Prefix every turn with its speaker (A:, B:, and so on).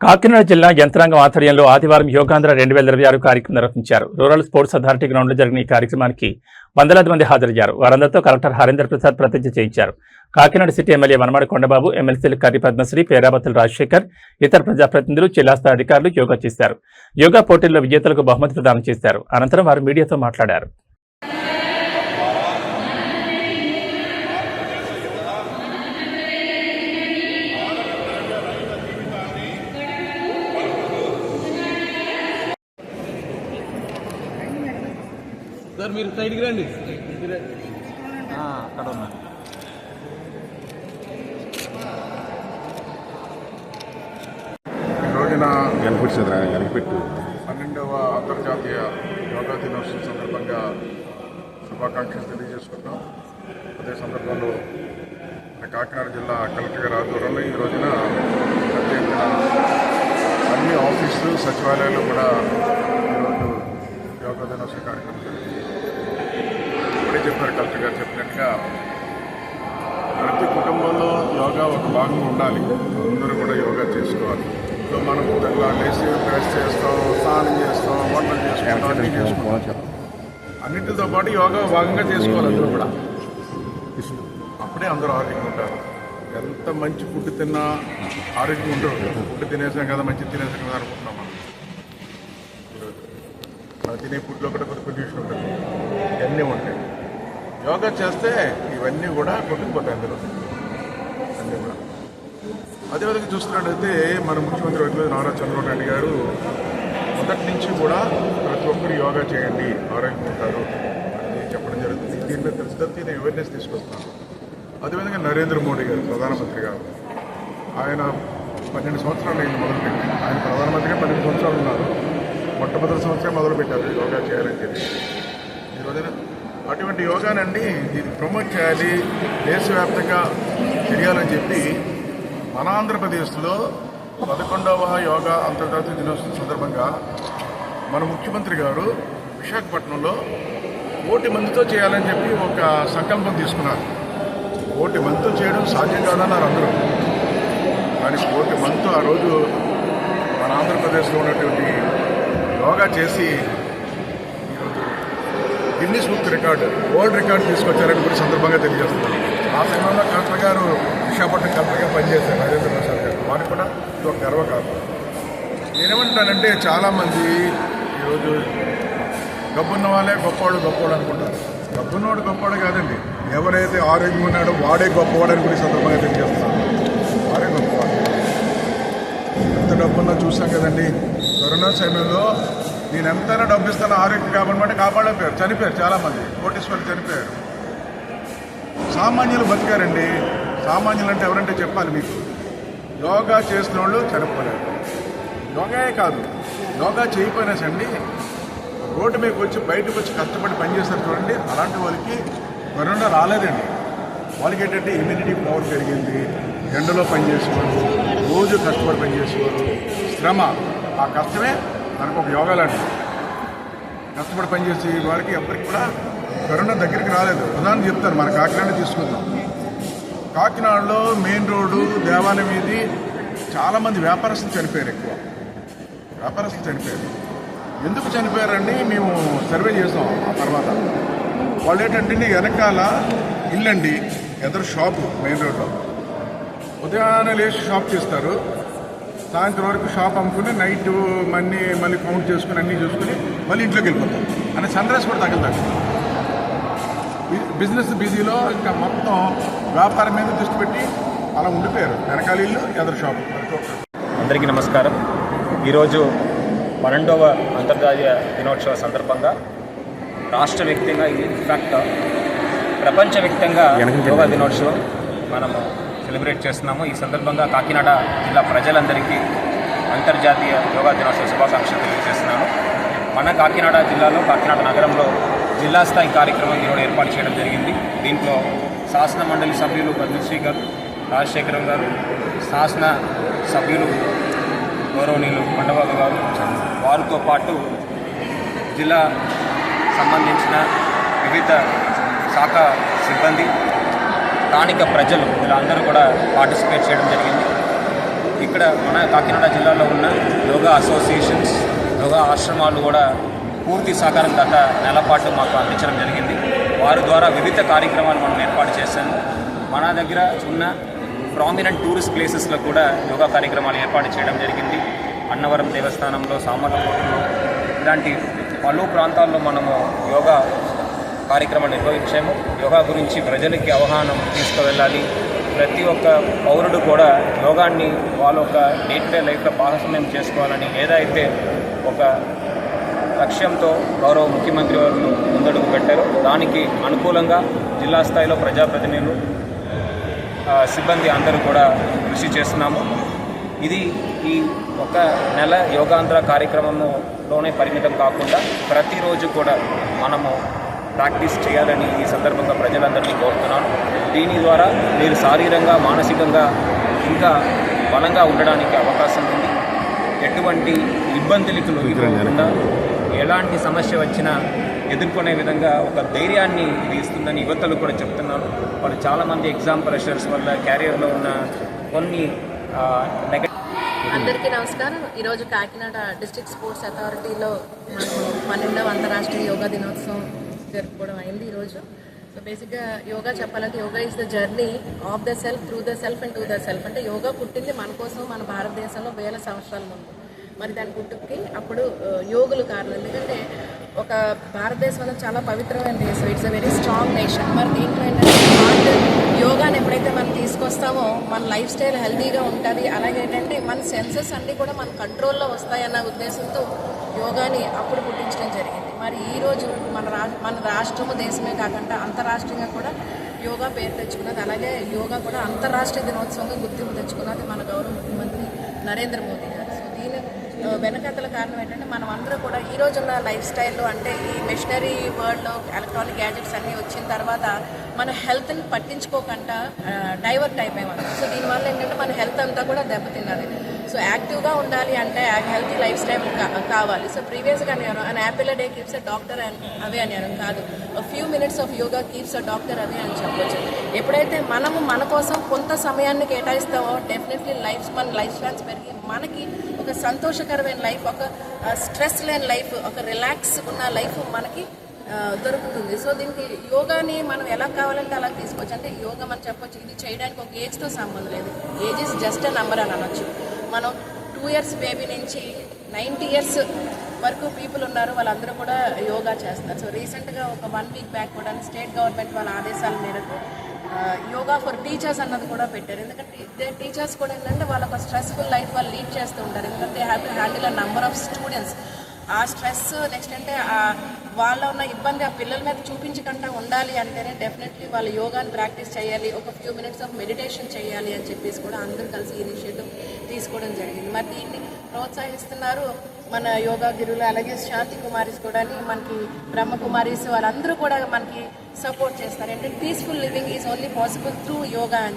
A: కాకినాడ జిల్లా యంత్రాంగం ఆధ్వర్యంలో ఆదివారం యోగాంధ్ర 2026 కార్యక్రమం నిర్వహించారు. రూరల్ స్పోర్ట్స్ అథారిటీ గ్రౌండ్లో జరిగిన ఈ కార్యక్రమానికి వందలాది మంది హాజరయ్యారు. వారందరితో కలెక్టర్ హరీందర్ ప్రసాద్ ప్రతిజ్ఞ చేయించారు. కాకినాడ సిటీ ఎమ్మెల్యే వనమాడి కొండబాబు, ఎమ్మెల్సీలు కర్రి పద్మశ్రీ, పేరాబత్తుల రాజశేఖర్, ఇతర ప్రజాప్రతినిధులు, జిల్లా స్థాయి అధికారులు యోగా చేశారు. యోగా పోటీల్లో విజేతలకు బహుమతి ప్రదానం చేశారు. అనంతరం వారు మీడియాతో మాట్లాడారు.
B: సార్ మీరు సైడ్కి రండి, అక్కడ ఉన్నారు.
C: ఈ రోజున 12వ అంతర్జాతీయ యోగా దినోత్సవం సందర్భంగా శుభాకాంక్షలు తెలియజేసుకుంటాం. అదే సందర్భంలో కాకినాడ జిల్లా కలెక్టర్ గారి ఆధ్వర్యంలో ఈ రోజున అన్ని ఆఫీసులు, సచివాలయాలు కూడా ఈరోజు యోగా దినోత్సవ కార్యక్రమం జరిగింది. ఇప్పుడే చెప్పారు కలెక్టర్ గారు చెప్పినట్టుగా ప్రతి కుటుంబంలో యోగా ఒక భాగంగా ఉండాలి. అందరూ కూడా యోగా చేసుకోవాలి. సో మనం లేచి బ్రష్ చేస్తాం, స్నానం చేస్తాం, వంటలు చేసుకుంటాం, అన్నీ చేసుకుంటాం. అన్నింటితో పాటు యోగా భాగంగా చేసుకోవాలి అందరూ కూడా. అప్పుడే అందరూ ఆరోగ్యంగా ఉంటారు. ఎంత మంచి ఫుడ్ తిన్నా ఆరోగ్యం ఉండరు. ఫుడ్ తినేసాం కదా, మంచి తినేసాం కదా అనుకుంటున్నాం మనం తినే ఫుడ్లో కూడా కొంత పొల్యూషన్ ఉంటుంది, ఇవన్నీ ఉంటాయి. యోగా చేస్తే ఇవన్నీ కూడా కొట్టుకుపోతాయి అందులో అన్నీ కూడా. అదేవిధంగా చూస్తున్నట్టయితే మన ముఖ్యమంత్రి వర్యులు నారా చంద్రబాబు నాయుడు గారు మొదటి నుంచి కూడా ప్రతి ఒక్కరు యోగా చేయండి, ఆరోగ్యంగా ఉంటారు అని చెప్పడం జరుగుతుంది. దీని మీద ప్రస్తుతం అవేర్నెస్ తీసుకొస్తున్నాను. అదేవిధంగా నరేంద్ర మోడీ గారు ప్రధానమంత్రి గారు, ఆయన 12 సంవత్సరాలు అయింది మొదలుపెట్టి. ఆయన ప్రధానమంత్రిగా 12 సంవత్సరాలు ఉన్నారు. మొట్టమొదటి సంవత్సరం మొదలుపెట్టారు యోగా చేయాలని చెప్పి. ఈ రోజున అటువంటి యోగానండి దీన్ని ప్రమోట్ చేయాలి, దేశవ్యాప్తంగా చేయాలని చెప్పి మన ఆంధ్రప్రదేశ్లో 11వ యోగా అంతర్జాతీయ దినోత్సవం సందర్భంగా మన ముఖ్యమంత్రి గారు విశాఖపట్నంలో 1,000 మందితో చేయాలని చెప్పి ఒక సంకల్పం తీసుకున్నారు. 1,000 మందితో చేయడం సాధ్యం కాదన్నారు అందరూ. కానీ 1,000 మందితో ఆ రోజు మన ఆంధ్రప్రదేశ్లో ఉన్నటువంటి యోగా చేసి ఈరోజు Guinness book record, world record తీసుకొచ్చారని కూడా సందర్భంగా తెలియజేస్తున్నాను. ఆ సమయంలో కలెక్టర్ గారు విశాఖపట్నం కలెక్టర్గా పనిచేశారు నరేంద్ర ప్రసాద్ గారు. వారికి కూడా ఇది ఒక గర్వకారణం. నేనేమంటానంటే చాలామంది ఈరోజు డబ్బున్న వాళ్ళే గొప్పవాడు అనుకుంటారు. డబ్బున్నవాడు గొప్పవాడు కాదండి, ఎవరైతే ఆరోగ్యం ఉన్నాడో వాడే గొప్పవాడని కూడా సందర్భంగా తెలియజేస్తున్నాను. వాడే గొప్పవాడు. ఎంత డబ్బున్నా చూసాం కదండి. కరోనా సమయంలో నేను ఎంతైనా డబ్బు ఇస్తాను ఆరోగ్యం కాపాడమంటే కాపాడలేకపోయారు, చనిపోయారు. చాలామంది కోటీశ్వరులు చనిపోయారు. సామాన్యులు బతికారండి. సామాన్యులు అంటే ఎవరంటే చెప్పాలి మీకు. యోగా చేసిన వాళ్ళు చనిపోలేరు. యోగాయే కాదు, యోగా చేయకపోయినా సండి రోడ్డు మీదకి వచ్చి బయటకు వచ్చి కష్టపడి పనిచేస్తారు చూడండి, అలాంటి వాళ్ళకి కరోనా రాలేదండి. వాళ్ళకి ఏంటంటే ఇమ్యూనిటీ పవర్ పెరిగింది. ఎండలో పనిచేసేవారు, రోజు కష్టపడి పనిచేసేవారు. శ్రమ, ఆ కష్టమే మనకు ఒక యోగా లాంటిది. కష్టపడి పనిచేసి వారికి ఎవరికి కూడా కరోనా దగ్గరికి రాలేదు. ఉదాహరణ చెప్తాను, మన కాకినాడ తీసుకుందాం. కాకినాడలో మెయిన్ రోడ్డు, దేవాలయం వీధి చాలామంది వ్యాపారస్తులు చనిపోయారు. ఎక్కువ వ్యాపారస్తులు చనిపోయారు. ఎందుకు చనిపోయారండి మేము సర్వే చేసాం. ఆ తర్వాత వాళ్ళు ఏంటంటే వెనకాల ఇల్లండి, ఎదురు షాపు మెయిన్ రోడ్లో. ఉదయాన్నే లేచి షాప్ చేస్తారు, సాయంత్రం వరకు షాప్ అమ్ముకుని నైట్ మళ్ళీ కౌంట్ చేసుకుని అన్నీ చూసుకుని మళ్ళీ ఇంట్లోకి వెళ్ళిపోతారు. అని సన్ రైజ్ కూడా తగలదండి. బిజినెస్ బిజీలో ఇంకా మొత్తం వ్యాపారం మీద దృష్టి పెట్టి అలా ఉండిపోయారు. వెనకాల ఇల్లు, ఎదురు షాపు.
D: అందరికీ నమస్కారం. ఈరోజు 12వ అంతర్జాతీయ దినోత్సవ సందర్భంగా రాష్ట్ర వ్యాప్తంగా, ఇన్ఫ్యాక్ట్ ప్రపంచవ్యాప్తంగా యోగా దినోత్సవం మనము సెలబ్రేట్ చేస్తున్నాము. ఈ సందర్భంగా కాకినాడ జిల్లా ప్రజలందరికీ అంతర్జాతీయ యోగా దినోత్సవ శుభాకాంక్షలు తెలియజేస్తున్నాను. మన కాకినాడ జిల్లాలో, కాకినాడ నగరంలో జిల్లా స్థాయి కార్యక్రమం ఈరోజు ఏర్పాటు చేయడం జరిగింది. దీంట్లో శాసన మండలి సభ్యులు పద్మశ్రీ గారు, రాజశేఖరం గారు, శాసన సభ్యులు గౌరవనీయులు కొండబాబు గారు, వారితో పాటు జిల్లా సంబంధించిన వివిధ శాఖ సిబ్బంది, స్థానిక ప్రజలు ఇలా అందరూ కూడా పార్టిసిపేట్ చేయడం జరిగింది. ఇక్కడ మన కాకినాడ జిల్లాలో ఉన్న యోగా అసోసియేషన్స్, యోగా ఆశ్రమాలు కూడా పూర్తి సహకారం గత నెల పాటు మాకు అందించడం జరిగింది. వారి ద్వారా వివిధ కార్యక్రమాలు మనం ఏర్పాటు చేశాము. మన దగ్గర ఉన్న ప్రామినెంట్ టూరిస్ట్ ప్లేసెస్లో కూడా యోగా కార్యక్రమాలు ఏర్పాటు చేయడం జరిగింది. అన్నవరం దేవస్థానంలో, సామర్లకోటలో ఇలాంటి పలు ప్రాంతాల్లో మనము యోగా కార్యక్రమాలు నిర్వహించాము. యోగా గురించి ప్రజలకి అవగాహన తీసుకువెళ్ళాలి. ప్రతి ఒక్క పౌరుడు కూడా యోగాన్ని వాళ్ళ ఒక డే టు డే లైఫ్లో భాగస్వామ్యం చేసుకోవాలని ఏదైతే ఒక లక్ష్యంతో గౌరవ ముఖ్యమంత్రి వారు ముందడుగు పెట్టారో దానికి అనుకూలంగా జిల్లా స్థాయిలో ప్రజాప్రతినిధులు, సిబ్బంది అందరూ కూడా కృషి చేస్తున్నాము. ఇది ఈ ఒక నెల యోగాంధ్ర కార్యక్రమంలోనే పరిమితం కాకుండా ప్రతిరోజు కూడా మనము ప్రాక్టీస్ చేయాలని ఈ సందర్భంగా ప్రజలందరినీ కోరుతున్నాను. దీని ద్వారా మీరు శారీరంగా, మానసికంగా ఇంకా బలంగా ఉండడానికి అవకాశం ఉంది. ఎటువంటి ఇబ్బందులకు లొంగిపోకుండా ఎలాంటి సమస్య వచ్చినా ఎదుర్కొనే విధంగా ఒక ధైర్యాన్ని ఇది ఇస్తుందని యువతలు కూడా చెప్తున్నారు. వాళ్ళు చాలామంది ఎగ్జామ్ ప్రెషర్స్ వల్ల క్యారియర్లో ఉన్న కొన్ని
E: అందరికీ నమస్కారం. ఈరోజు కాకినాడ డిస్ట్రిక్ట్ స్పోర్ట్స్ అథారిటీలో మనం 12వ అంతర్రాష్ట్రీయ యోగా దినోత్సవం జరుపుకోవడం అయింది ఈరోజు. సో బేసిక్గా యోగా చెప్పాలంటే yoga is the journey of the self, through the self and to the self. అంటే యోగా పుట్టింది మన కోసం మన భారతదేశంలో వేల సంవత్సరాల ముందు. మరి దాని పుట్టుకి అప్పుడు యోగులు కారణం. ఎందుకంటే ఒక భారతదేశంలో చాలా పవిత్రమైన దేశం, it's a very strong nation. మరి దీంట్లో ఏంటంటే యోగాని ఎప్పుడైతే మనం తీసుకొస్తామో మన లైఫ్ స్టైల్ హెల్తీగా ఉంటుంది. అలాగే ఏంటంటే మన సెన్సెస్ అన్నీ కూడా మన కంట్రోల్లో వస్తాయన్న ఉద్దేశంతో యోగాని అప్పుడు పుట్టించడం జరిగింది. మరి ఈరోజు మన రాష్ట్రము, దేశమే కాకుండా అంతర్రాష్ట్రీయంగా కూడా యోగా పేరు తెచ్చుకున్నది. అలాగే యోగా కూడా అంతర్రాష్ట్రీయ దినోత్సవంగా గుర్తింపు తెచ్చుకున్నది మన గౌరవ ముఖ్యమంత్రి నరేంద్ర మోదీ గారు. సో దీని వెనకతల కారణం ఏంటంటే మనం అందరూ కూడా ఈ రోజున్న లైఫ్ స్టైల్లో, అంటే ఈ మెషినరీ వరల్డ్లో ఎలక్ట్రానిక్ గ్యాజెట్స్ అన్నీ వచ్చిన తర్వాత మన హెల్త్ని పట్టించుకోకుండా డైవర్ట్ అయిపోయాం. సో దీనివల్ల ఏంటంటే మన హెల్త్ అంతా కూడా దెబ్బతిన్నది. సో యాక్టివ్గా ఉండాలి అంటే హెల్తీ లైఫ్ స్టైల్ కావాలి. సో ప్రీవియస్గా అన్నారు an apple a day keeps a doctor away అన్నారు. కాదు, few minutes of yoga keeps a doctor away అని చెప్పొచ్చు. ఎప్పుడైతే మనము మన కోసం కొంత సమయాన్ని కేటాయిస్తామో డెఫినెట్లీ మన లైఫ్ స్పాన్స్ పెరిగి మనకి ఒక సంతోషకరమైన లైఫ్, ఒక స్ట్రెస్ లేని లైఫ్, ఒక రిలాక్స్ ఉన్న లైఫ్ మనకి దొరుకుతుంది. సో దీనికి యోగాని మనం ఎలా కావాలంటే అలా తీసుకోవచ్చు. అంటే యోగా మనం చెప్పొచ్చు ఇది చేయడానికి ఒక ఏజ్తో సంబంధం లేదు. Age is just a number అని అనొచ్చు. మనం 2 years బేబీ నుంచి 90 years వరకు పీపుల్ ఉన్నారు, వాళ్ళందరూ కూడా యోగా చేస్తారు. సో రీసెంట్గా ఒక 1 week బ్యాక్ కూడా స్టేట్ గవర్నమెంట్ వాళ్ళ ఆదేశాల మేరకు యోగా ఫర్ టీచర్స్ అన్నది కూడా పెట్టారు. ఎందుకంటే టీచర్స్ కూడా ఏంటంటే వాళ్ళ ఒక స్ట్రెస్ఫుల్ లైఫ్ వాళ్ళు లీడ్ చేస్తూ ఉంటారు. ఎందుకంటే they have to handle a number of students. ఆ స్ట్రెస్ నెక్స్ట్ అంటే వాళ్ళ ఉన్న ఇబ్బంది ఆ పిల్లల మీద చూపించకుండా ఉండాలి అంటేనే డెఫినెట్లీ వాళ్ళు యోగాని ప్రాక్టీస్ చేయాలి, ఒక ఫ్యూ మినిట్స్ ఆఫ్ మెడిటేషన్ చేయాలి అని చెప్పేసి కూడా అందరూ కలిసి ఇనిషియేటివ్ తీసుకోవడం జరిగింది. మరి దీన్ని ప్రోత్సహిస్తున్నారు మన యోగా గురువులు. అలాగే శాంతి కుమారీస్ కూడా, మనకి బ్రహ్మకుమారీస్ వాళ్ళందరూ కూడా మనకి సపోర్ట్ చేస్తారు. అంటే peaceful living is only possible through yoga అని